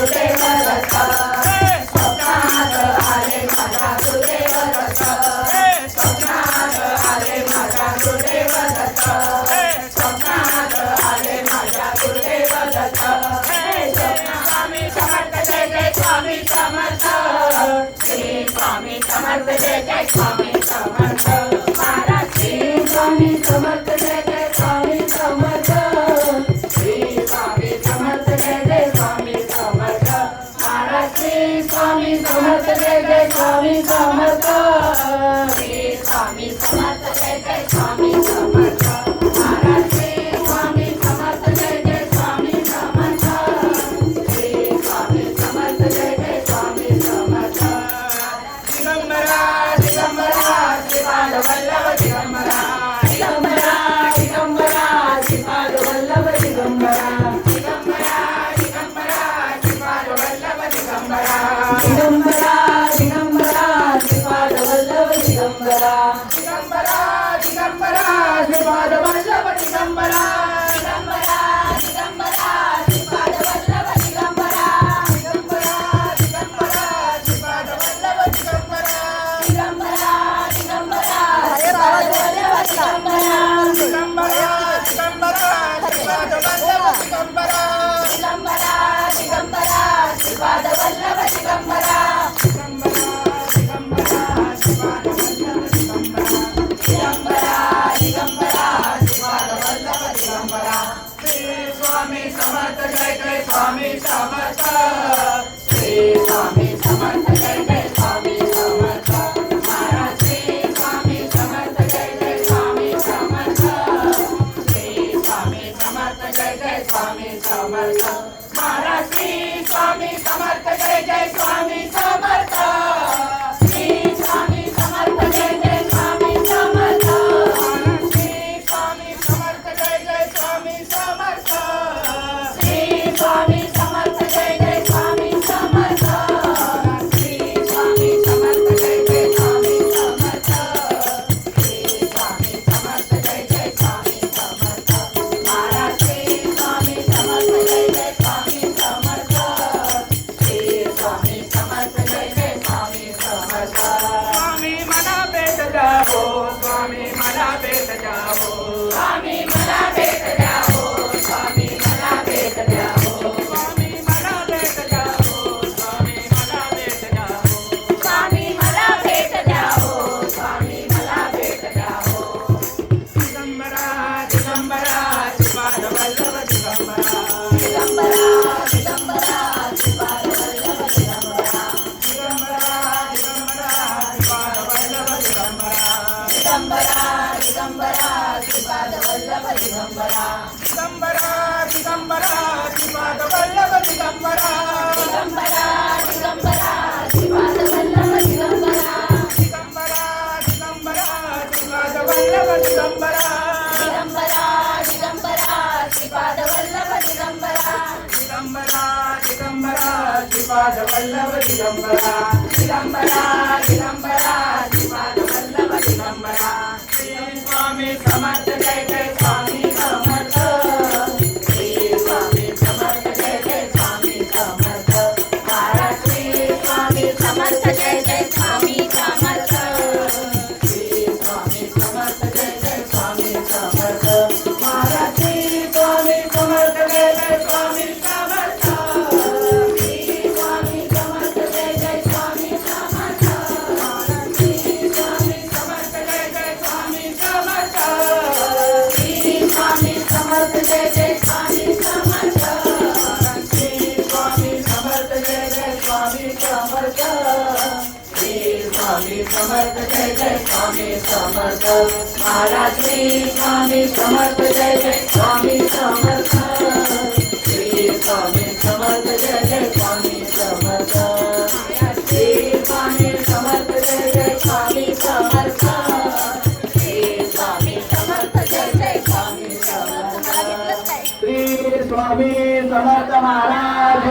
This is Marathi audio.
गुरुदेव दत्त स्वप्नात आले माझ्या गुरुदेव दत्त स्वप्नात आले माझ्या गुरुदेव दत्त स्वप्नात आले माझ्या गुरुदेव दत्त स्वामी समर्थ जय जय स्वामी समर्थ श्री स्वामी समर्थ जय जय स्वामी समर्थ महाराज श्री स्वामी समर्थ जय जय स्वामी समर्थ श्री स्वामी समर्थ जय जय स्वामी समर्थ महाराज श्री स्वामी समर्थ जय जय स्वामी समर्थ श्री स्वामी समर्थ जय जय स्वामी समर्थ महाराज श्री स्वामी समर्थ जय जय स्वामी समर्थ श्री स्वामी समर्थ जय जय स्वामी समर्थ दिगंबरा दिगंबरा श्रीपाद वल्लभ दिगंबरा दिगंबरा दिगंबरा श्रीपाद वल्लभ दिगंबरा दिगंबरा दिगंबरा श्रीपाद वल्लभ दिगंबरा दिगंबरा दिगंबरा श्रीपाद वल्लभ दिगंबरा दिगंबरा दिगंबरा श्रीपाद वल्लभ दिगंबरा दिगंबरा दिगंबरा श्रीपाद वल्लभ दिगंबरा दिगंबरा दिगंबरा श्रीपाद वल्लभ दिगंबरा दिगंबरा दिगंबरा श्रीपाद वल्लभ दिगंबरा दिगंबरा दिगंबरा श्रीपाद वल्लभ दिगंबरा दिगंबरा दिगंबरा श्रीपाद वल्लभ दिगंबरा दिगंबरा दिगंबरा श्रीपाद वल्लभ दिगंबरा दिगंबरा दिगंबरा श्रीपाद वल्लभ दिगंबरा श्री स्वामी समर्थ जय जय स्वामी समर्थ श्री स्वामी समर्थ जय जय स्वामी समर्थ महाराज श्री स्वामी समर्थ जय जय स्वामी समर्थ श्री स्वामी समर्थ जय जय स्वामी समर्थ महाराज श्री स्वामी समर्थ जय जय स्वामी समर्थ श्री स्वामी समर्थ जय जय स्वामी समर्थ श्री स्वामी समर्थ जय जय स्वामी समर्थ श्री स्वामी समर्थ जय जय स्वामी समर्थ श्री स्वामी समर्थ जय जय स्वामी समर्थ श्री स्वामी समर्थ जय जय स्वामी समर्थ महाराज श्री स्वामी समर्थ जय जय स्वामी समर्थ श्री स्वामी समर्थ जय जय स्वामी समर्थ स्वामी मला भेट द्यावो स्वामी मला भेट द्यावो स्वामी मला भेट द्यावो स्वामी मला भेट द्यावो स्वामी मला भेट द्यावो स्वामी मला भेट द्यावो स्वामी मला भेट द्यावो स्वामी मला भेट द्यावो दिगंबरा दिगंबरा श्रीपाद वल्लभ दिगंबरा दिगंबरा दिगंबरा श्रीपाद वल्लभ दिगंबरा दिगंबरा दिगंबरा श्रीपाद वल्लभ दिगंबरा दिगंबरा दिगंबरा श्रीपाद वल्लभ दिगंबरा दिगंबरा दिगंबरा श्रीपाद वल्लभ दिगंबरा दिगंबरा दिगंबरा श्रीपाद वल्लभ दिगंबरा दिगंबरा दिगंबरा श्रीपाद वल्लभ दिगंबरा दिगंबरा दिगंबरा श्रीपाद वल्लभ दिगंबरा दिगंबरा दिगंबरा श्रीपाद वल्लभ दिगंबरा दिगंबरा दिगंबरा श्रीपाद वल्लभ दिगंबरा श्री स्वामी समर्थ जय जय स्वामी समर्थ श्री स्वामी समर्थ जय जय स्वामी समर्थ महाराज श्री स्वामी समर्थ जय जय स्वामी समर्थ श्री स्वामी समर्थ जय जय स्वामी समर्थ महाराज श्री स्वामी समर्थ जय जय स्वामी समर्थ श्री स्वामी समर्थ जय जय स्वामी समर्थ महाराज श्री स्वामी समर्थ जय जय स्वामी समर्थ श्री स्वामी समर्थ जय जय स्वामी समर्थ श्री स्वामी समर्थ जय जय स्वामी समर्थ श्री स्वामी समर्थ जय जय स्वामी समर्थ महाराज श्री स्वामी समर्थ जय जय स्वामी समर्थ श्री स्वामी समर्थ जय जय स्वामी समर्थ श्री स्वामी समर्थ जय जय स्वामी समर्थ श्री स्वामी समर्थ जय जय स्वामी समर्थ श्री स्वामी समर्थ महाराज